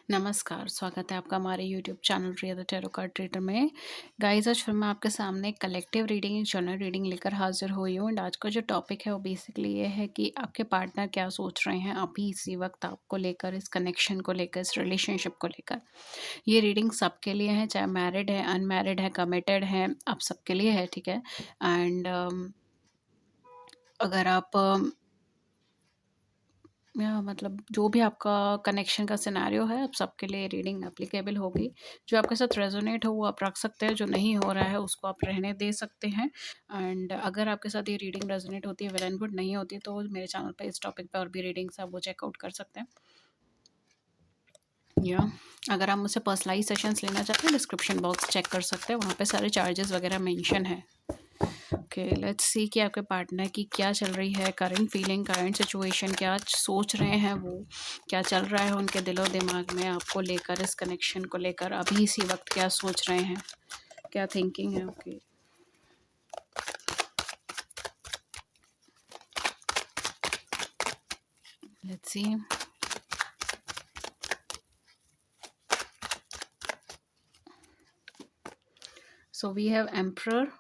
नमस्कार, स्वागत है आपका हमारे YouTube channel Riya the tarot card reader में। गाइस, आज फिर मैं आपके सामने कलेक्टिव रीडिंग, जनरल रीडिंग लेकर हाजिर हुई हूँ। एंड आज का जो टॉपिक है वो बेसिकली ये है कि आपके पार्टनर क्या सोच रहे हैं अभी इसी वक्त आपको लेकर, इस कनेक्शन को लेकर, इस रिलेशनशिप को लेकर। ये रीडिंग सबके लिए है, चाहे मैरिड है, अनमैरिड है, कमिटेड है, आप सबके लिए है, ठीक है। एंड अगर आप या मतलब जो भी आपका कनेक्शन का सिनेरियो है, आप सबके लिए रीडिंग एप्लीकेबल होगी। जो आपके साथ रेजोनेट हो वो आप रख सकते हैं, जो नहीं हो रहा है उसको आप रहने दे सकते हैं। एंड अगर आपके साथ ये रीडिंग रेजोनेट होती है, वेल एंड गुड, नहीं होती तो मेरे चैनल पे इस टॉपिक पे और भी रीडिंग्स आप वो चेकआउट कर सकते हैं। या अगर आप मुझसे पर्सनलाइज सेशंस लेना चाहते हैं, डिस्क्रिप्शन बॉक्स चेक कर सकते हैं, वहाँ पे सारे चार्जेस वगैरह मेंशन है। ओके, लेट्स सी कि आपके पार्टनर की क्या चल रही है, करंट फीलिंग, करंट सिचुएशन, क्या सोच रहे हैं वो, क्या चल रहा है उनके दिलो दिमाग में आपको लेकर, इस कनेक्शन को लेकर अभी इसी वक्त क्या सोच रहे हैं, क्या थिंकिंग है। Okay, let's see. So we have emperor.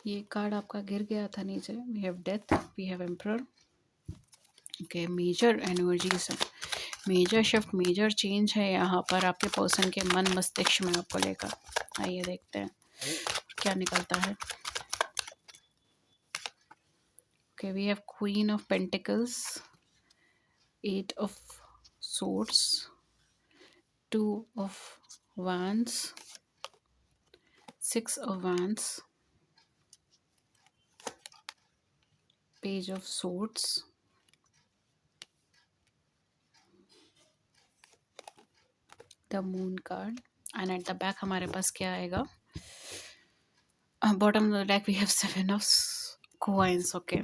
ये कार्ड आपका गिर गया था नीचे। We have death, we have emperor. Okay, major energies है, मेजर शिफ्ट, मेजर चेंज है यहाँ पर आपके पर्सन के मन मस्तिष्क में आपको लेकर। आइए देखते हैं क्या निकलता है। Okay, we have queen of pentacles, eight of swords, two of wands, six of wands, page of swords, the moon card, and at the back हमारे पास क्या आएगा? Bottom of the deck we have seven of coins. Okay,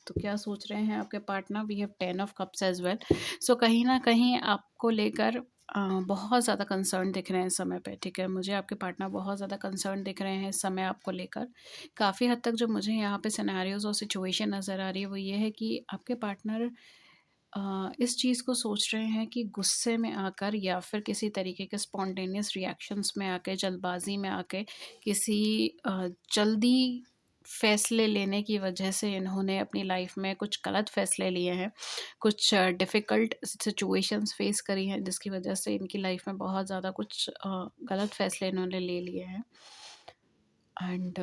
तो क्या सोच रहे हैं आपके partner? We have ten of cups as well. So कहीं ना कहीं आपको लेकर बहुत ज़्यादा कंसर्न दिख रहे हैं इस समय पे, ठीक है। मुझे आपके पार्टनर बहुत ज़्यादा कंसर्न दिख रहे हैं इस समय आपको लेकर। काफ़ी हद तक जो मुझे यहाँ पे सिनेरियोज और सिचुएशन नज़र आ रही है वो ये है कि आपके पार्टनर इस चीज़ को सोच रहे हैं कि गुस्से में आकर या फिर किसी तरीके के स्पॉन्टेनियस रिएक्शंस में आके, जल्दबाजी में आके, किसी जल्दी फ़ैसले लेने की वजह से इन्होंने अपनी लाइफ में कुछ गलत फ़ैसले लिए हैं, कुछ डिफ़िकल्ट सिचुएशंस फ़ेस करी हैं जिसकी वजह से इनकी लाइफ में बहुत ज़्यादा कुछ गलत फ़ैसले इन्होंने ले लिए हैं। एंड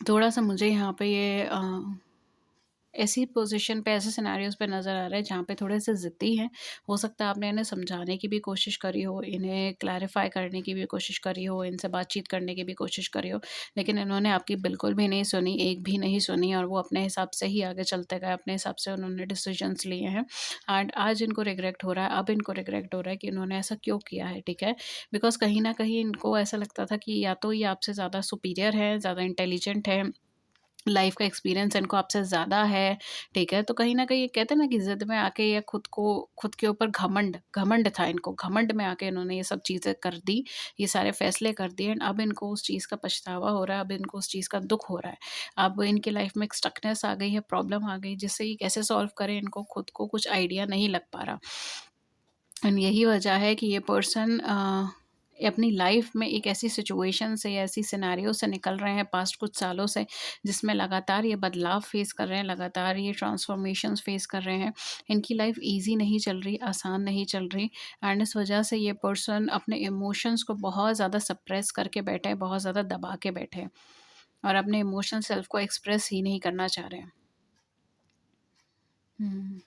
थोड़ा-सा मुझे यहाँ पे ये ऐसी पोज़ीशन पे, ऐसे सिनेरियोज़ पे नज़र आ रहा है जहाँ पे थोड़े से ज़िद्दी हैं। हो सकता है आपने इन्हें समझाने की भी कोशिश करी हो, इन्हें क्लैरिफ़ाई करने की भी कोशिश करी हो, इनसे बातचीत करने की भी कोशिश करी हो, लेकिन इन्होंने आपकी बिल्कुल भी नहीं सुनी, एक भी नहीं सुनी, और वो अपने हिसाब से ही आगे चलते गए, अपने हिसाब से उन्होंने डिसीज़न्स लिए हैं। एंड आज इनको रिग्रेट हो रहा है, अब इनको रिग्रेट हो रहा है कि इन्होंने ऐसा क्यों किया है, ठीक है? बिकॉज़ कहीं न कहीं इनको ऐसा लगता था कि या तो ये आपसे ज़्यादा सुपीरियर है, ज़्यादा इंटेलिजेंट है, लाइफ का एक्सपीरियंस इनको आपसे ज़्यादा है, ठीक है? तो कहीं न कहीं ये कहते हैं ना कि ज़िद में आके या खुद के ऊपर घमंड घमंड था इनको, घमंड में आके इन्होंने ये सब चीज़ें कर दी, ये सारे फ़ैसले कर दिए एंड अब इनको उस चीज़ का पछतावा हो रहा है, अब इनको उस चीज़ का दुःख हो रहा है। अब इनकी लाइफ में एक स्टकनेस आ गई है, प्रॉब्लम आ गई जिससे ये कैसे सॉल्व करें, इनको खुद को कुछ आइडिया नहीं लग पा रहा। एंड यही वजह है कि ये पर्सन अपनी लाइफ में एक ऐसी सिचुएशन से या ऐसी सिनेरियो से निकल रहे हैं पास्ट कुछ सालों से, जिसमें लगातार ये बदलाव फेस कर रहे हैं, लगातार ये ट्रांसफॉर्मेशंस फेस कर रहे हैं। इनकी लाइफ इजी नहीं चल रही, आसान नहीं चल रही, एंड इस वजह से ये पर्सन अपने इमोशंस को बहुत ज़्यादा सप्रेस करके बैठे हैं, बहुत ज़्यादा दबा के बैठे हैं और अपने इमोशनल सेल्फ को एक्सप्रेस ही नहीं करना चाह रहे हैं। हम्म।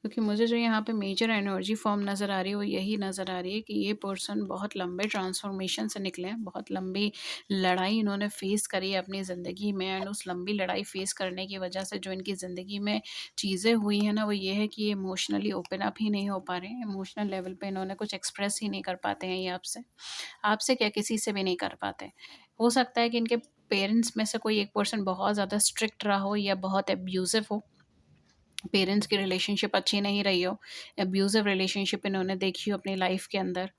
क्योंकि मुझे जो यहाँ पे मेजर एनर्जी फॉर्म नज़र आ रही है वो यही नज़र आ रही है कि ये पर्सन बहुत लंबे ट्रांसफॉर्मेशन से निकले हैं, बहुत लंबी लड़ाई इन्होंने फेस करी है अपनी ज़िंदगी में, एंड उस लंबी लड़ाई फेस करने की वजह से जो इनकी ज़िंदगी में चीज़ें हुई हैं ना, वो ये है कि ये इमोशनली ओपन अप ही नहीं हो पा रहे हैं, इमोशनल लेवल पे इन्होंने कुछ एक्सप्रेस ही नहीं कर पाते हैं ये आपसे, आपसे क्या किसी से भी नहीं कर पाते। हो सकता है कि इनके पेरेंट्स में से कोई एक पर्सन बहुत ज़्यादा स्ट्रिक्ट रहा हो या बहुत एब्यूज़िव हो, पेरेंट्स की रिलेशनशिप अच्छी नहीं रही हो, एब्यूज़िव रिलेशनशिप इन्होंने देखी हो अपनी लाइफ के अंदर,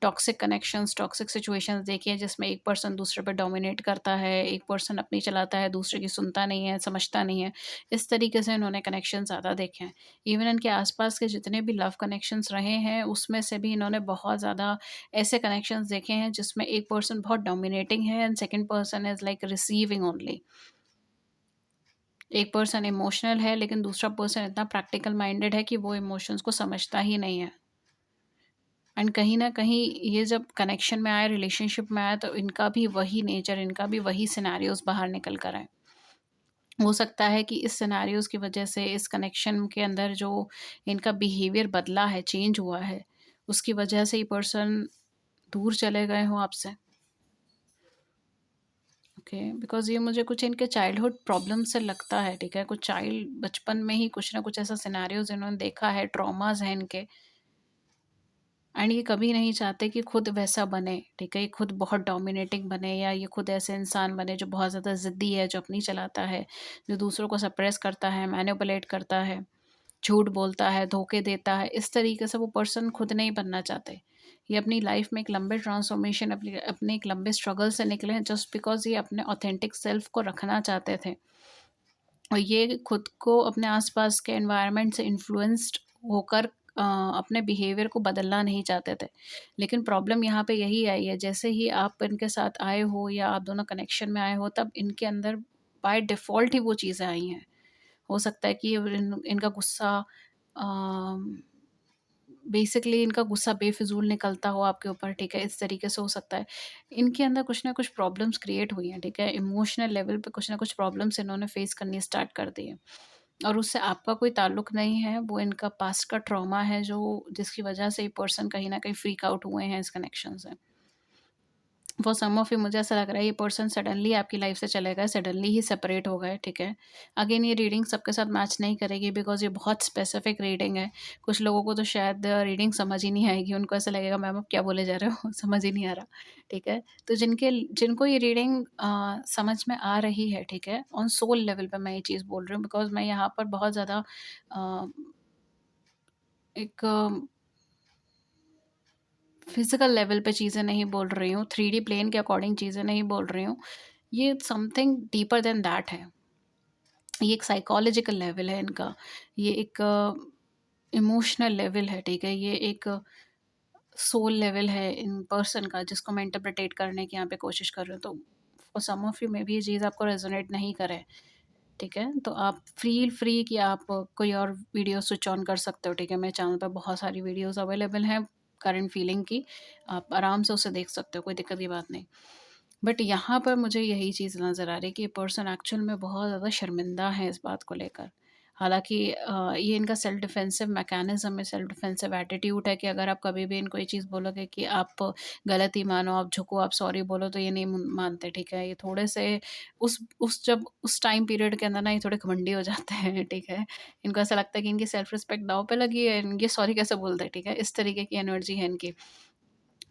टॉक्सिक कनेक्शंस, टॉक्सिक सिचुएशंस देखी हैं जिसमें एक पर्सन दूसरे पे डोमिनेट करता है, एक पर्सन अपनी चलाता है, दूसरे की सुनता नहीं है, समझता नहीं है। इस तरीके से इन्होंने कनेक्शन ज़्यादा देखे हैं। इवन इनके आस-पास के जितने भी लव कनेक्शंस रहे हैं, उसमें से भी इन्होंने बहुत ज़्यादा ऐसे कनेक्शंस देखे हैं जिसमें एक पर्सन बहुत डोमिनेटिंग है and second person is like receiving only. एक पर्सन इमोशनल है लेकिन दूसरा पर्सन इतना प्रैक्टिकल माइंडेड है कि वो इमोशंस को समझता ही नहीं है। एंड कहीं न कहीं ये जब कनेक्शन में आए, रिलेशनशिप में आए तो इनका भी वही नेचर, इनका भी वही सिनेरियोज़ बाहर निकल कर आए। हो सकता है कि इस सिनेरियोज़ की वजह से इस कनेक्शन के अंदर जो इनका बिहेवियर बदला है, चेंज हुआ है, उसकी वजह से ये पर्सन दूर चले गए हों आपसे। ओके, बिकॉज़ ये मुझे कुछ इनके चाइल्डहुड प्रॉब्लम से लगता है, ठीक है? कुछ चाइल्ड बचपन में ही कुछ ना कुछ ऐसा सिनेरियोज़ इन्होंने देखा है, ट्रॉमाज़ हैं इनके एंड ये कभी नहीं चाहते कि खुद वैसा बने, ठीक है? ये खुद बहुत डोमिनेटिंग बने या ये खुद ऐसे इंसान बने जो बहुत ज़्यादा ज़िद्दी है, जो अपनी चलाता है, जो दूसरों को सप्रेस करता है, मैनिपुलेट करता है, झूठ बोलता है, धोखे देता है। इस तरीके से वो पर्सन खुद नहीं बनना चाहते। ये अपनी लाइफ़ में एक लंबे ट्रांसफॉर्मेशन अपने एक लंबे स्ट्रगल से निकले हैं जस्ट बिकॉज़ ये अपने ऑथेंटिक सेल्फ को रखना चाहते थे। और ये खुद को अपने आस-पास के एनवायरनमेंट से इन्फ्लुएंस्ड होकर अपने बिहेवियर को बदलना नहीं चाहते थे। लेकिन प्रॉब्लम यहाँ पे यही आई है, जैसे ही आप इनके साथ आए हो या आप दोनों कनेक्शन में आए हो, तब इनके अंदर बाय डिफ़ॉल्ट ही वो चीज़ें आई हैं। हो सकता है कि इनका गुस्सा बेसिकली इनका गुस्सा बेफिज़ूल निकलता हो आपके ऊपर, ठीक है? इस तरीके से हो सकता है। इनके अंदर कुछ ना कुछ प्रॉब्लम्स क्रिएट हुई हैं, ठीक है? इमोशनल लेवल पे कुछ ना कुछ प्रॉब्लम्स इन्होंने फेस करनी स्टार्ट कर दी है और उससे आपका कोई ताल्लुक नहीं है, वो इनका पास्ट का ट्रॉमा है जो जिसकी वजह से ये पर्सन कहीं न कहीं फ्रीक आउट हुए हैं इस कनेक्शन से। फॉर सम ऑफ यू मुझे ऐसा लग रहा है ये पर्सन सडनली आपकी लाइफ से चले गए, सडनली ही सेपरेट हो गए, ठीक है। अगेन ये रीडिंग सबके साथ मैच नहीं करेगी बिकॉज़ ये बहुत स्पेसिफिक रीडिंग है। कुछ लोगों को तो शायद रीडिंग समझ ही नहीं आएगी, उनको ऐसा लगेगा मैम आप क्या बोले जा रहे हो समझ ही नहीं आ रहा, ठीक है। तो जिनको ये रीडिंग समझ में आ रही है, ठीक है, ऑन सोल लेवल पे मैं ये चीज़ बोल रही हूँ बिकॉज़ मैं यहाँ पर बहुत ज़्यादा अ, एक फिज़िकल लेवल पे चीज़ें नहीं बोल रही हूँ, 3D प्लेन के अकॉर्डिंग चीज़ें नहीं बोल रही हूँ। ये समथिंग डीपर देन दैट है। ये एक साइकोलॉजिकल लेवल है इनका। ये एक इमोशनल लेवल है, ठीक है? ये एक सोल लेवल है इन पर्सन का जिसको मैं इंटरप्रिटेट करने की यहाँ पे कोशिश कर रही हूँ। तो for some of you maybe ये चीज़ आपको रेज़ोनेट नहीं करे, ठीक है? तो आप फ़ील फ्री कि आप कोई और वीडियो स्विच ऑन कर सकते हो, ठीक है? मेरे चैनल पे बहुत सारी वीडियोज़ अवेलेबल हैं करंट फीलिंग की। आप आराम से उसे देख सकते हो, कोई दिक्कत की बात नहीं। बट यहाँ पर मुझे यही चीज़ नज़र आ रही है कि ये पर्सन एक्चुअल में बहुत ज़्यादा शर्मिंदा है इस बात को लेकर। हालाँकि ये इनका सेल्फ डिफेंसिव मैकेनिज़्म है, सेल्फ डिफेंसिव एटीट्यूड है कि अगर आप कभी भी इनको ये चीज़ बोलोगे कि आप गलत ही मानो, आप झुको, आप सॉरी बोलो तो ये नहीं मानते, ठीक है? ये थोड़े से उस टाइम पीरियड के अंदर ना ये थोड़े घमंडी हो जाते हैं, ठीक है? इनको ऐसा लगता है कि इनकी सेल्फ रिस्पेक्ट दाँव पे लगी है, ये सॉरी कैसे बोल दें, ठीक है? इस तरीके की एनर्जी है इनकी।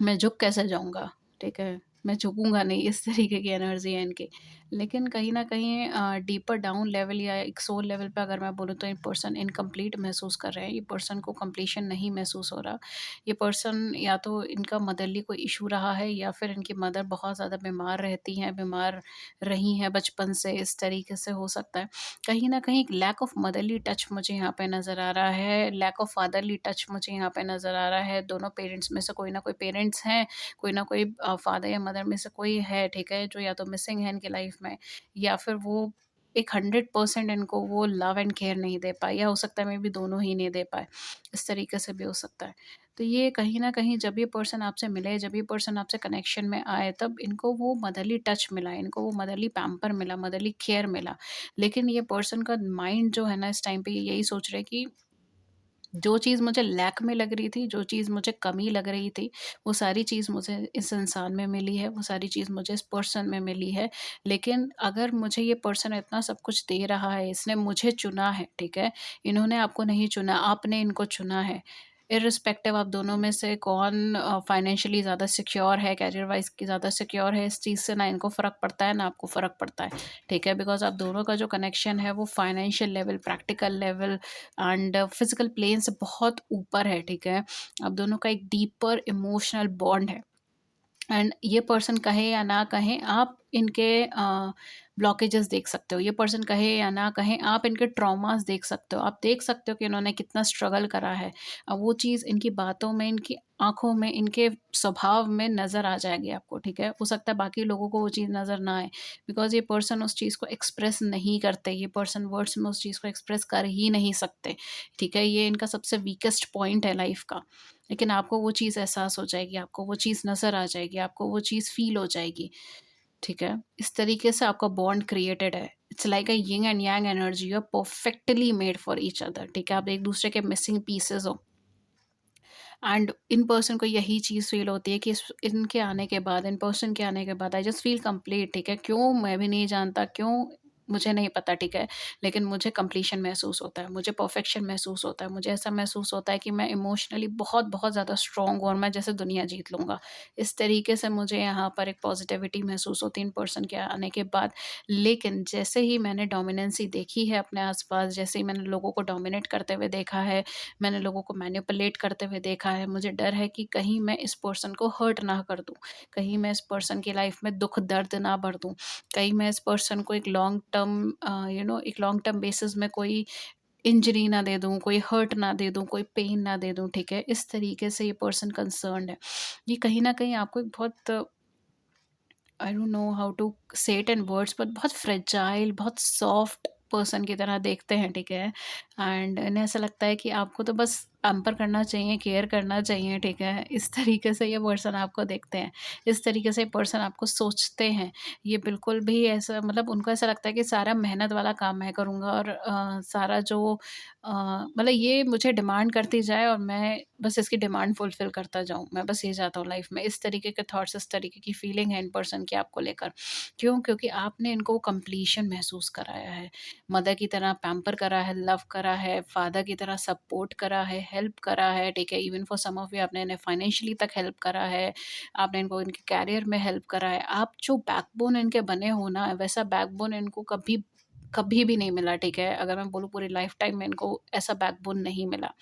मैं झुक कैसे जाऊँगा, ठीक है? मैं झुकूँगा नहीं, इस तरीके की एनर्जी है इनकी। लेकिन कहीं न कहीं डीपर डाउन लेवल या एक सोल लेवल पे अगर मैं बोलूँ तो ये पर्सन इनकम्प्लीट महसूस कर रहे हैं। ये पर्सन को कंप्लीशन नहीं महसूस हो रहा। ये पर्सन या तो इनका मदरली कोई इश्यू रहा है या फिर इनकी मदर बहुत ज़्यादा बीमार रहती हैं, बीमार रही हैं बचपन से, इस तरीके से हो सकता है। कहीं न कहीं एक लैक ऑफ मदरली टच मुझे यहाँ पे नज़र आ रहा है, लैक ऑफ फादरली टच मुझे यहाँ पे नज़र आ रहा है। दोनों पेरेंट्स में से कोई ना कोई पेरेंट्स हैं, कोई ना कोई फादर या मदर में से कोई है, ठीक है, जो या तो मिसिंग है इनकी लाइफ में या फिर वो एक 100% इनको वो लव एंड केयर नहीं दे पाए या हो सकता है मे बी दोनों ही नहीं दे पाए। इस तरीके से भी हो सकता है। तो ये कहीं न कहीं जब ये पर्सन आपसे मिले, जब ये पर्सन आपसे कनेक्शन में आए, तब इनको वो मदरली टच मिला, इनको वो मदरली पैम्पर मिला, मदरली केयर मिला। लेकिन ये पर्सन का माइंड जो है ना इस टाइम पे ये यही सोच रहे हैं कि जो चीज़ मुझे लैक में लग रही थी, जो चीज़ मुझे कमी लग रही थी, वो सारी चीज़ मुझे इस इंसान में मिली है, वो सारी चीज़ मुझे इस पर्सन में मिली है। लेकिन अगर मुझे ये पर्सन इतना सब कुछ दे रहा है, इसने मुझे चुना है, ठीक है? इन्होंने आपको नहीं चुना, आपने इनको चुना है। इर्रिस्पेक्टिव आप दोनों में से कौन फाइनेंशियली ज़्यादा सिक्योर है, करियर वाइज़ की ज़्यादा सिक्योर है, इस चीज़ से ना इनको फ़र्क पड़ता है, ना आपको फ़र्क पड़ता है, ठीक है? बिकॉज़ आप दोनों का जो कनेक्शन है वो financial level, practical level and physical plane से बहुत ऊपर है, ठीक है? आप दोनों का एक डीपर इमोशनल बॉन्ड है। एंड ये पर्सन कहे या ना कहें, आप इनके ब्लॉकेजेस देख सकते हो, ये पर्सन कहे या ना कहें, आप इनके ट्रॉमास देख सकते हो, आप देख सकते हो कि इन्होंने कितना स्ट्रगल करा है। अब वो चीज़ इनकी बातों में, इनकी आंखों में, इनके स्वभाव में नज़र आ जाएगी आपको, ठीक है? हो सकता है बाकी लोगों को वो चीज़ नज़र ना आए, बिकॉज ये पर्सन उस चीज़ को एक्सप्रेस नहीं करते, ये पर्सन वर्ड्स में उस चीज़ को एक्सप्रेस कर ही नहीं सकते, ठीक है? ये इनका सबसे वीकेस्ट पॉइंट है लाइफ का। लेकिन आपको वो चीज़ एहसास हो जाएगी, आपको वो चीज़ नज़र आ जाएगी, आपको वो चीज़ फ़ील हो जाएगी, ठीक है? इस तरीके से आपका बॉन्ड क्रिएटेड है। It's like a yin and yang energy, you are perfectly made for each other, ठीक है? आप एक-दूसरे के मिसिंग पीसेस हो। एंड इन पर्सन को यही चीज़ फ़ील होती है कि इनके आने के बाद, इन पर्सन के आने के बाद आई जस्ट फ़ील कंप्लीट, ठीक है? क्यों मैं भी नहीं जानता, क्यों मुझे नहीं पता, ठीक है? लेकिन मुझे कंप्लीशन महसूस होता है, मुझे परफेक्शन महसूस होता है, मुझे ऐसा महसूस होता है कि मैं इमोशनली बहुत-बहुत ज़्यादा स्ट्रॉन्ग हूँ और मैं जैसे दुनिया जीत लूँगा। इस तरीके से मुझे यहाँ पर एक पॉज़िटिविटी महसूस होती है इन पर्सन के आने के बाद। लेकिन जैसे ही मैंने डोमिनेंसी देखी है अपने आस-पास, जैसे ही मैंने लोगों को डोमिनेट करते हुए देखा है, मैंने लोगों को मैनिपुलेट करते हुए देखा है, मुझे डर है कि कहीं मैं इस पर्सन को हर्ट ना कर दूँ, कहीं मैं इस पर्सन की लाइफ में दुःख दर्द ना भर दूँ, कहीं मैं इस पर्सन को एक लॉन्ग टर्म एक लॉन्ग टर्म बेसिस में कोई इंजरी ना दे दूँ, कोई हर्ट ना दे दूँ, कोई पेन ना दे दूँ, ठीक है? इस तरीके से ये पर्सन कंसर्न्ड है। ये कहीं न कहीं आपको एक बहुत, I don't know how to say it in words, but बहुत फ्रेजाइल, बहुत सॉफ्ट पर्सन की तरह देखते हैं, ठीक है? एंड इन्हें ऐसा लगता है कि आपको तो बस पैम्पर करना चाहिए, केयर करना चाहिए, ठीक है? इस तरीके से ये पर्सन आपको देखते हैं, इस तरीके से ये पर्सन आपको सोचते हैं। ये बिल्कुल भी ऐसा, मतलब उनको ऐसा लगता है कि सारा मेहनत वाला काम मैं करूँगा और सारा जो मतलब ये मुझे डिमांड करती जाए और मैं बस इसकी डिमांड फुलफ़िल करता जाऊँ। मैं बस ये चाहता हूँ लाइफ़ में। इस तरीके के थॉट्स, इस तरीके की फीलिंग है इन पर्सन की आपको लेकर। क्यों? क्योंकि आपने इनको कंप्लीशन महसूस कराया है। मदर की तरह पैम्पर करा है, लव करा है, फादर की तरह सपोर्ट करा है, हेल्प करा है, ठीक है? Even for some of you आपने इन्हें फाइनेंशियली तक हेल्प करा है, आपने इनको इनके करियर में हेल्प करा है। आप जो बैकबोन इनके बने हो ना, वैसा बैकबोन इनको कभी कभी भी नहीं मिला, ठीक है? अगर मैं बोलूँ पूरी लाइफ़ टाइम में इनको ऐसा बैकबोन नहीं मिला।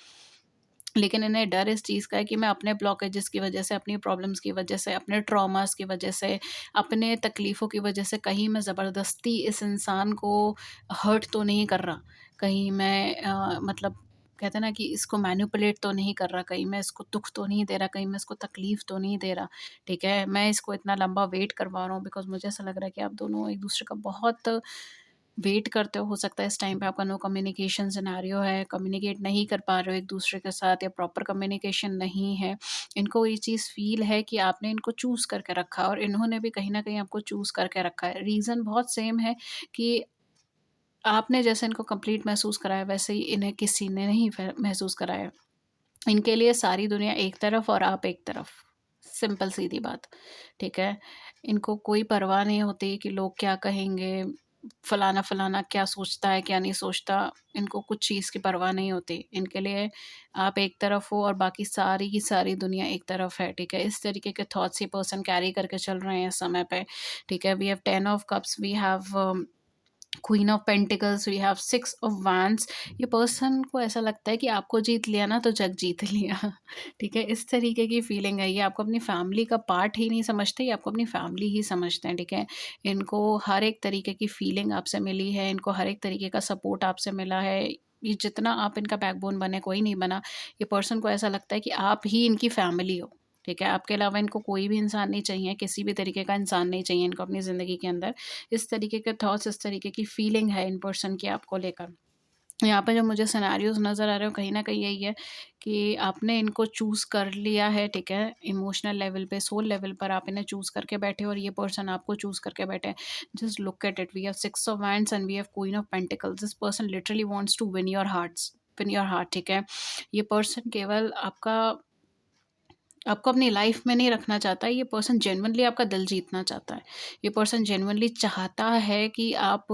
लेकिन इन्हें डर इस चीज़ का है कि मैं अपने ब्लॉकेजेस की वजह से, अपनी प्रॉब्लम्स की वजह से, अपने ट्रॉमास की वजह से, अपने तकलीफ़ों की वजह से कहीं मैं ज़बरदस्ती इस इंसान को हर्ट तो नहीं कर रहा। कहीं मैं मतलब कहते हैं ना कि इसको मैनिपुलेट तो नहीं कर रहा, कहीं मैं इसको दुःख तो नहीं दे रहा, कहीं मैं इसको तकलीफ़ तो नहीं दे रहा, ठीक है? मैं इसको इतना लंबा वेट करवा रहा हूँ बिकॉज़ मुझे ऐसा लग रहा है कि आप दोनों एक-दूसरे का बहुत वेट करते हो सकता है इस टाइम पे आपका नो कम्युनिकेशन सिनेरियो है, कम्युनिकेट नहीं कर पा रहे हो एक-दूसरे के साथ या प्रॉपर कम्युनिकेशन नहीं है। इनको ये चीज़ फ़ील है कि आपने इनको चूज़ करके रखा है और इन्होंने भी कहीं न कहीं आपको चूज़ करके रखा है। रीज़न बहुत सेम है कि आपने जैसे इनको कंप्लीट महसूस कराया वैसे ही इन्हें किसी ने नहीं महसूस कराया। इनके लिए सारी दुनिया एक तरफ और आप एक तरफ। सिंपल सीधी बात, ठीक है? इनको कोई परवाह नहीं होती कि लोग क्या कहेंगे, फलाना-फलाना क्या सोचता है, क्या नहीं सोचता, इनको कुछ चीज़ की परवाह नहीं होती। इनके लिए आप एक तरफ हो और बाकी सारी की सारी दुनिया एक तरफ है, ठीक है? इस तरीके के थॉट्स ये पर्सन कैरी करके चल रहे हैं इस समय पे, ठीक है? We have 10 of cups, we have queen of pentacles, we have 6 of wands. ये पर्सन को ऐसा लगता है कि आपको जीत लिया ना तो जग जीत लिया। ठीक है? इस तरीके की फीलिंग है, ये आपको अपनी फैमिली का पार्ट ही नहीं समझते, ये आपको अपनी फैमिली ही समझते हैं, ठीक है? इनको हर एक तरीके की फीलिंग आपसे मिली है, इनको हर एक तरीके का सपोर्ट आपसे मिला है। ये जितना आप इनका बैकबोन बने, कोई नहीं बना। ये पर्सन को ऐसा लगता है कि आप ही इनकी फैमिली हो, ठीक है? आपके अलावा इनको कोई भी इंसान नहीं चाहिए, किसी भी तरीके का इंसान नहीं चाहिए इनको अपनी ज़िंदगी के अंदर। इस तरीके के थॉट्स, इस तरीके की फीलिंग है इन पर्सन की आपको लेकर। यहाँ पे जो मुझे सिनेरियोज़ नज़र आ रहे हो कहीं न कहीं यही है कि आपने इनको चूज़ कर लिया है, ठीक है? इमोशनल लेवल पे, सोल लेवल पर आप इन्हें चूज़ करके बैठे हो और ये पर्सन आपको चूज़ करके बैठे हैं। Just look at it, we have 6 of wands and we have queen of pentacles. This person literally wants to win your heart, ठीक है? ये पर्सन केवल आपको अपनी लाइफ में नहीं रखना चाहता है, ये पर्सन जेन्युइनली आपका दिल जीतना चाहता है। ये पर्सन जेन्युइनली चाहता है कि आप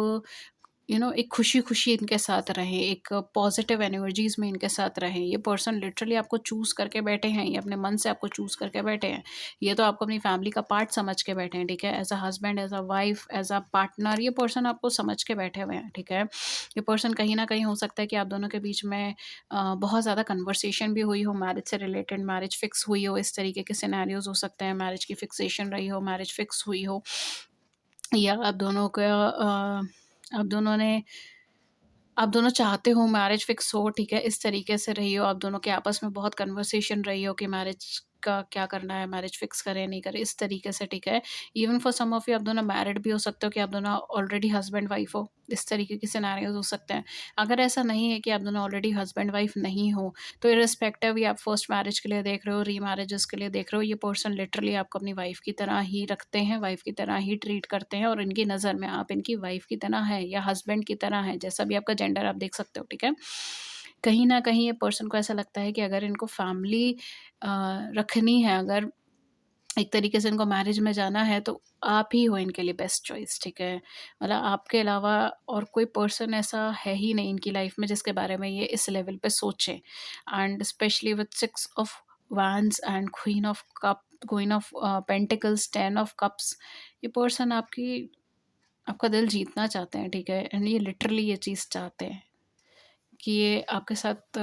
एक खुशी-खुशी इनके साथ रहें, एक पॉज़िटिव एनर्जीज़ में इनके साथ रहें। ये पर्सन लिटरली आपको चूज़ करके बैठे हैं, ये अपने मन से आपको चूज़ करके बैठे हैं। ये तो आपको अपनी फैमिली का पार्ट समझ के बैठे हैं, ठीक है? As a husband, as a wife, as a partner ये पर्सन आपको समझ के बैठे हुए हैं, ठीक है? ये पर्सन कहीं न कहीं हो सकता है कि आप दोनों के बीच में बहुत ज़्यादा कन्वर्सेशन भी हुई हो मैरिज से रिलेटेड, मैरिज फ़िक्स हुई हो, इस तरीके के सिनेरियोज़ हो सकते हैं, मैरिज की फ़िक्सेशन रही हो, मैरिज फ़िक्स हुई हो, या आप दोनों चाहते हो मैरिज फिक्स हो, ठीक है? इस तरीके से रही हो, आप दोनों के आपस में बहुत कन्वर्सेशन रही हो कि मैरिज का क्या करना है, मैरिज फिक्स करें, नहीं करें, इस तरीके से, ठीक है? Even for some of you आप दोनों मैरिड भी हो सकते हो कि आप दोनों ऑलरेडी हस्बैंड वाइफ हो, इस तरीके के सिनेरियोज़ हो सकते हैं। अगर ऐसा नहीं है कि आप दोनों ऑलरेडी हस्बैंड वाइफ नहीं हो, तो इर्रिस्पेक्टिव ये आप फर्स्ट मैरिज के लिए देख रहे हो, रीमैरेजेस के लिए देख रहे हो, ये पर्सन लिटरली आपको अपनी वाइफ की तरह ही रखते हैं, वाइफ की तरह ही ट्रीट करते हैं और इनकी नज़र में आप इनकी वाइफ की तरह हैं या हस्बैंड की तरह हैं, जैसा भी आपका जेंडर आप देख सकते हो, ठीक है? कहीं न कहीं ये पर्सन को ऐसा लगता है कि अगर इनको फैमिली रखनी है, अगर एक तरीके से इनको मैरिज में जाना है, तो आप ही हो इनके लिए बेस्ट चॉइस, ठीक है? मतलब आपके अलावा और कोई पर्सन ऐसा है ही नहीं इनकी लाइफ में जिसके बारे में ये इस लेवल पे सोचें। And specially with 6 of wands and queen of pentacles, 10 of cups, ये पर्सन आपका दिल जीतना चाहते हैं, ठीक है? एंड ये लिटरली ये चीज़ चाहते हैं कि ये आपके साथ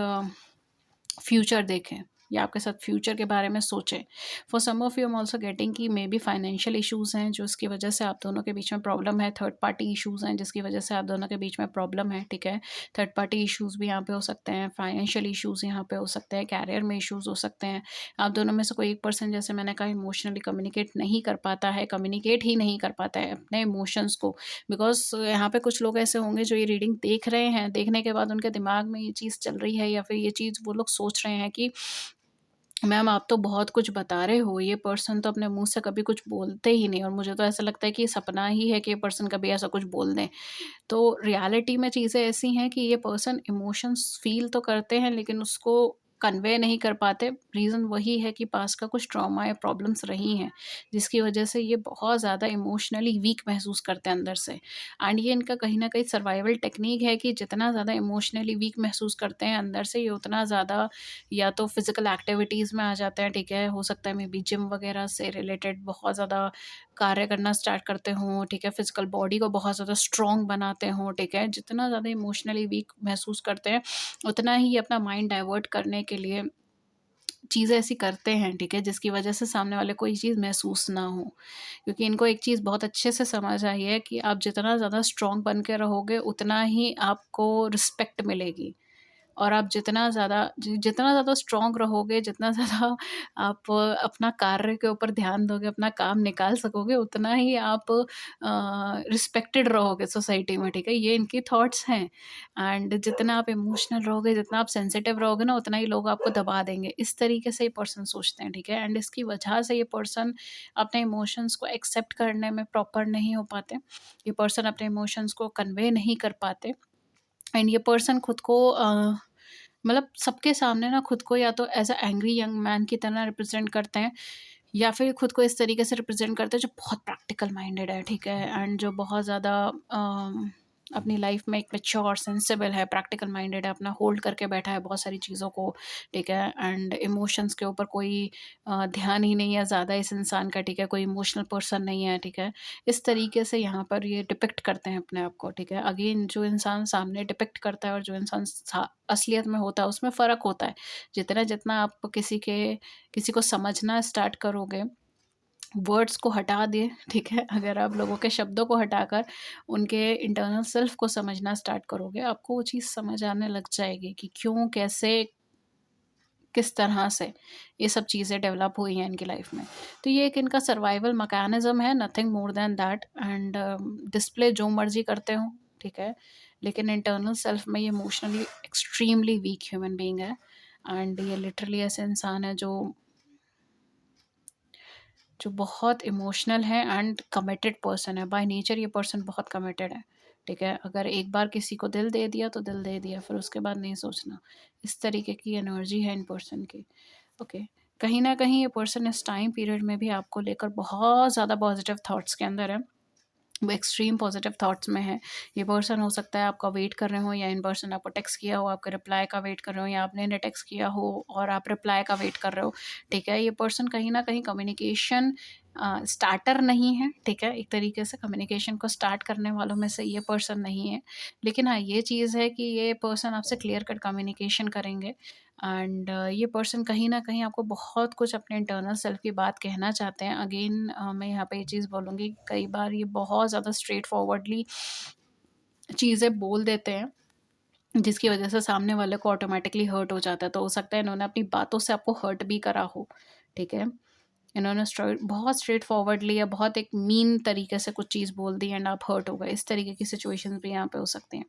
फ्यूचर देखें या आपके साथ फ्यूचर के बारे में सोचें। For some of you I am also getting कि मे बी फाइनेंशियल इश्यूज़ हैं जो इसकी वजह से आप दोनों के बीच में प्रॉब्लम है, थर्ड पार्टी इश्यूज़ हैं जिसकी वजह से आप दोनों के बीच में प्रॉब्लम है, ठीक है? थर्ड पार्टी इश्यूज़ भी यहाँ पे हो सकते हैं, फाइनेंशियल इश्यूज़ यहाँ पे हो सकते हैं, कैरियर में इश्यूज़ हो सकते हैं। आप दोनों में से कोई एक पर्सन, जैसे मैंने कहा, इमोशनली कम्युनिकेट नहीं कर पाता है, कम्युनिकेट ही नहीं कर पाता है अपने इमोशंस को। बिकॉज़ यहाँ पे कुछ लोग ऐसे होंगे जो ये रीडिंग देख रहे हैं, देखने के बाद उनके दिमाग में ये चीज़ चल रही है या फिर ये चीज़ वो लोग सोच रहे हैं कि मैम आप तो बहुत कुछ बता रहे हो, ये पर्सन तो अपने मुँह से कभी कुछ बोलते ही नहीं और मुझे तो ऐसा लगता है कि ये सपना ही है कि ये पर्सन कभी ऐसा कुछ बोल दें। तो रियलिटी में चीज़ें ऐसी हैं कि ये पर्सन इमोशंस फ़ील तो करते हैं लेकिन उसको कन्वे नहीं कर पाते। रीज़न वही है कि पास्ट का कुछ ट्रॉमा या प्रॉब्लम्स रही हैं, जिसकी वजह से ये बहुत ज़्यादा इमोशनली वीक महसूस करते हैं अंदर से। एंड ये इनका कहीं न कहीं सर्वाइवल टेक्नीक है कि जितना ज़्यादा इमोशनली वीक महसूस करते हैं अंदर से, ये उतना ज़्यादा या तो फिज़िकल एक्टिविटीज़ में आ जाते हैं, ठीक है? हो सकता है मे बी जिम वगैरह से रिलेटेड बहुत ज़्यादा कार्य करना स्टार्ट करते हों, ठीक है? फिज़िकल बॉडी को बहुत ज़्यादा स्ट्रॉन्ग बनाते हों, ठीक है? जितना ज़्यादा इमोशनली वीक महसूस करते हैं, उतना ही अपना माइंड डाइवर्ट करने के लिए चीज़ें ऐसी करते हैं, ठीक है? जिसकी वजह से सामने वाले को ये चीज़ महसूस ना हो। क्योंकि इनको एक चीज़ बहुत अच्छे से समझ आई है कि आप जितना ज़्यादा स्ट्रॉन्ग बन के रहोगे, उतना ही आपको रिस्पेक्ट मिलेगी। और आप जितना ज़्यादा स्ट्रॉन्ग रहोगे, जितना ज़्यादा आप अपना कार्य के ऊपर ध्यान दोगे, अपना काम निकाल सकोगे, उतना ही आप रिस्पेक्टेड रहोगे सोसाइटी में, ठीक है? ये इनकी थॉट्स हैं। एंड जितना आप इमोशनल रहोगे, जितना आप सेंसिटिव रहोगे ना, उतना ही लोग आपको दबा देंगे। इस तरीके से ये पर्सन सोचते हैं, ठीक है? एंड इसकी वजह से ये पर्सन अपने इमोशंस को एक्सेप्ट करने में प्रॉपर नहीं हो पाते। ये पर्सन अपने इमोशंस को कन्वे नहीं कर पाते। एंड ये पर्सन खुद को मतलब सबके सामने ना खुद को या तो as a angry young man की तरह रिप्रेज़ेंट करते हैं या फिर खुद को इस तरीके से रिप्रेज़ेंट करते हैं जो बहुत प्रैक्टिकल माइंडेड है, ठीक है? एंड जो बहुत ज़्यादा अपनी लाइफ़ में एक मैच्योर, सेंसिबल है, प्रैक्टिकल माइंडेड है, अपना होल्ड करके बैठा है बहुत सारी चीज़ों को, ठीक है? एंड इमोशंस के ऊपर कोई ध्यान ही नहीं है ज़्यादा इस इंसान का, ठीक है? कोई इमोशनल पर्सन नहीं है, ठीक है? इस तरीके से यहाँ पर ये डिपिक्ट करते हैं अपने आप को, ठीक है? अगेन जो इंसान सामने डिपिक्ट करता है और जो इंसान असलियत में होता है उसमें फ़र्क होता है। जितना आप किसी को समझना स्टार्ट करोगे, वर्ड्स को हटा दिए, ठीक है? अगर आप लोगों के शब्दों को हटाकर उनके इंटरनल सेल्फ को समझना स्टार्ट करोगे, आपको वो चीज़ समझ आने लग जाएगी कि क्यों, कैसे, किस तरह से ये सब चीज़ें डेवलप हुई हैं इनकी लाइफ में। तो ये एक इनका सर्वाइवल मैकेनिज़्म है, nothing more than that. And display जो मर्ज़ी करते हों, ठीक है? लेकिन इंटरनल सेल्फ में ये emotionally extremely weak human being है। एंड ये लिटरली ऐसे इंसान है जो बहुत इमोशनल है एंड कमिटेड पर्सन है। बाय नेचर ये पर्सन बहुत कमिटेड है, ठीक है? अगर एक बार किसी को दिल दे दिया तो दिल दे दिया, फिर उसके बाद नहीं सोचना। इस तरीके की एनर्जी है इन पर्सन की। ओके। कहीं न कहीं ये पर्सन इस टाइम पीरियड में भी आपको लेकर बहुत ज़्यादा पॉज़िटिव थॉट्स के अंदर है। वो एक्सट्रीम पॉजिटिव थॉट्स में है। ये पर्सन हो सकता है आपका वेट कर रहे हो, या इन पर्सन आपको टेक्स्ट किया हो, आपके रिप्लाई का वेट कर रहे हो, या आपने इन्हें टेक्स्ट किया हो और आप रिप्लाई का वेट कर रहे हो, ठीक है। ये पर्सन कहीं न कहीं कम्युनिकेशन स्टार्टर नहीं है, ठीक है। एक तरीके से कम्युनिकेशन को स्टार्ट करने वालों में से ये पर्सन नहीं है। लेकिन हाँ, ये चीज़ है कि ये पर्सन आपसे क्लियर कट कम्युनिकेशन करेंगे, एंड ये पर्सन कहीं न कहीं आपको बहुत कुछ अपने इंटरनल सेल्फ की बात कहना चाहते हैं। अगेन मैं यहाँ पे ये चीज़ बोलूँगी, कई बार ये बहुत ज़्यादा स्ट्रेट फॉरवर्डली चीज़ें बोल देते हैं, जिसकी वजह से सामने वाले को ऑटोमैटिकली हर्ट हो जाता है। तो हो सकता है इन्होंने अपनी बातों से आपको हर्ट भी करा हो, ठीक है। इन्होंने बहुत स्ट्रेट फॉरवर्डली या बहुत एक मीन तरीके से कुछ चीज़ बोल दी एंड आप हर्ट हो गए। इस तरीके की सिचुएशंस भी यहाँ पे हो सकते हैं।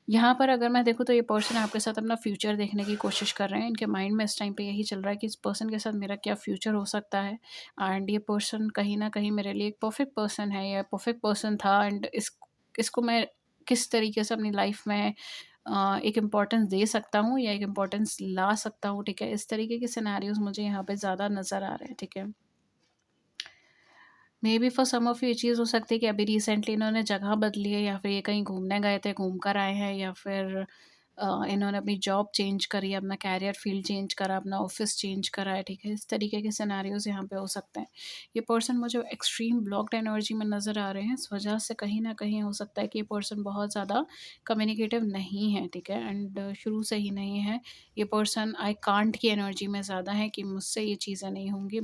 यहाँ पर अगर मैं देखूँ तो ये पर्सन आपके साथ अपना फ्यूचर देखने की कोशिश कर रहे हैं। इनके माइंड में इस टाइम पे यही चल रहा है कि इस पर्सन के साथ मेरा क्या फ्यूचर हो सकता है, एंड ये पर्सन कहीं न कहीं मेरे लिए एक परफेक्ट पर्सन है या परफेक्ट पर्सन था, एंड इसको मैं किस तरीके से अपनी लाइफ में एक इम्पोर्टेंस दे सकता हूँ या एक इम्पोर्टेंस ला सकता हूँ, ठीक है। इस तरीके के सिनेरियोज़ मुझे यहाँ पे ज़्यादा नज़र आ रहे हैं, ठीक है। Maybe for some of you ये चीज़ हो सकती है कि अभी रिसेंटली इन्होंने जगह बदली है, या फिर ये कहीं घूमने गए थे, घूम कर आए हैं, या फिर इन्होंने अपनी जॉब चेंज करी, अपना कैरियर फील्ड चेंज करा, अपना ऑफिस चेंज करा है, ठीक है। इस तरीके के सिनेरियोज़ यहाँ पे हो सकते हैं। ये पर्सन मुझे एक्सट्रीम ब्लॉक्ड एनर्जी में नज़र आ रहे हैं। इस वजह से कहीं न कहीं हो सकता है कि ये पर्सन बहुत ज़्यादा कम्युनिकेटिव नहीं है, ठीक है, एंड शुरू से ही नहीं है। ये पर्सन आई कांट की एनर्जी में ज़्यादा है कि मुझसे ये चीज़ें नहीं होंगी।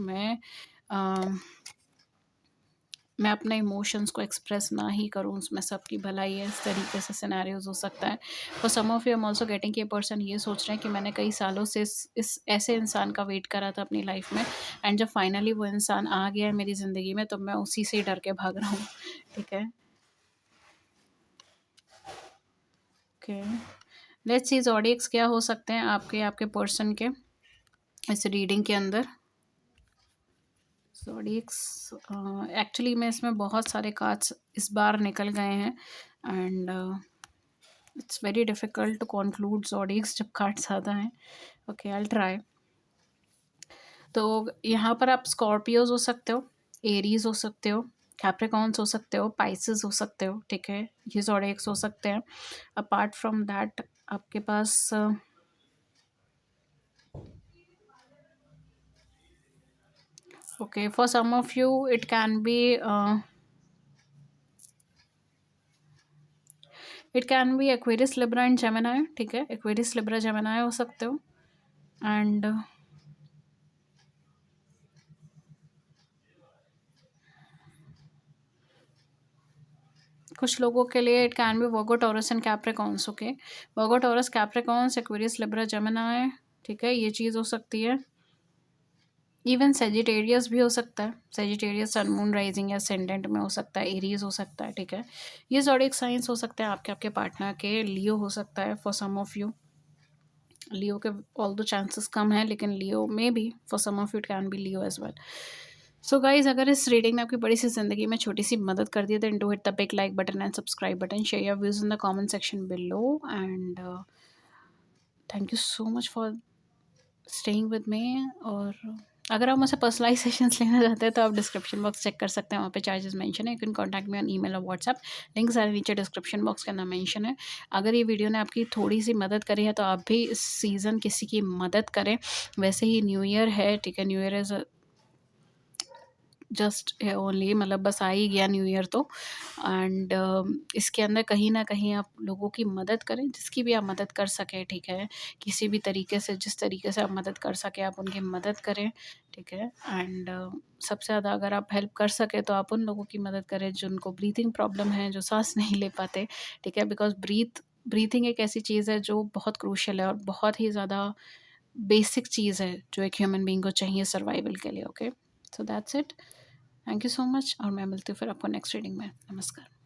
मैं अपने इमोशंस को एक्सप्रेस ना ही करूँ, उसमें सबकी भलाई है। इस तरीके से सिनेरियोज़ हो सकता है। For some of you I am also getting कि ये पर्सन ये सोच रहे हैं कि मैंने कई सालों से इस ऐसे इंसान का वेट करा था अपनी लाइफ में, एंड जब फाइनली वो इंसान आ गया है मेरी ज़िंदगी में, तो मैं उसी से ही डर के भाग रहा हूँ, ठीक है। ओके, लेट्स सी ज़ोडिएक्स क्या हो सकते हैं आपके पर्सन के इस रीडिंग के अंदर। ज़ोडिएक्स एक्चुअली में इसमें बहुत सारे कार्ड्स इस बार निकल गए हैं, and it's very difficult to conclude zodiacs जब कार्ड्स ज़्यादा हैं। Okay, I will try. तो यहाँ पर आप स्कॉर्पियोज़ हो सकते हो, एरीज़ हो सकते हो, कैप्रिकॉर्न्स हो सकते हो, पाइसेस हो सकते हो, ठीक है। ये ज़ोडिएक्स हो सकते हैं। अपार्ट फ्रॉम दैट आपके पास okay, for some of you it can be Aquarius, Libra and Gemini, ठीक है। एक्वेरियस, लिब्रा, जेमिनी हो सकते हो, एंड कुछ लोगों के लिए it can B Virgo, taurus and Capricorns, okay. Virgo, taurus, Capricorns, Aquarius, Libra, Gemini, ठीक है, ये चीज़ हो सकती है। इवन सेजिटेरियस भी हो सकता है। सेजिटेरियस सन, मून, राइजिंग या असेंडेंट में हो सकता है। एरीज हो सकता है, ठीक है। ये ज़ोडिएक साइंस हो सकते हैं आपके पार्टनर के। लियो हो सकता है for some of you. Leo के ऑल द चांसेस कम है, लेकिन लियो में be for some of it can be Leo as well. So guys, अगर इस रीडिंग ने आपकी बड़ी सी जिंदगी में छोटी सी मदद कर दी है, then do hit the big like button and subscribe button, share your views in the comment section below, and thank you so much for staying with me. और अगर आप मुझसे पर्सनलाइज सेशंस लेना चाहते हैं तो आप डिस्क्रिप्शन बॉक्स चेक कर सकते हैं, वहाँ पे चार्जेस मेंशन है। You can contact me on email और व्हाट्सएप, लिंक सारे नीचे डिस्क्रिप्शन बॉक्स के अंदर मेंशन है। अगर ये वीडियो ने आपकी थोड़ी सी मदद करी है तो आप भी इस सीज़न किसी की मदद करें। वैसे ही न्यू ईयर है, ठीक है, new year is just only, मतलब बस आ ही गया न्यू ईयर तो, एंड इसके अंदर कहीं ना कहीं आप लोगों की मदद करें, जिसकी भी आप मदद कर सकें, ठीक है। किसी भी तरीके से, जिस तरीके से आप मदद कर सकें आप उनकी मदद करें, ठीक है। एंड सबसे ज़्यादा अगर आप हेल्प कर सकें तो आप उन लोगों की मदद करें जिनको ब्रीथिंग प्रॉब्लम है, जो सांस नहीं ले पाते, ठीक है। बिकॉज ब्रीथिंग एक ऐसी चीज़ है जो बहुत क्रूशियल है और बहुत ही ज़्यादा बेसिक चीज़ है जो एक ह्यूमन बीइंग को चाहिए सर्वाइवल के लिए, okay. So that's it. Thank you so much, और मैं मिलती हूँ फिर आपको नेक्स्ट रीडिंग में। नमस्कार।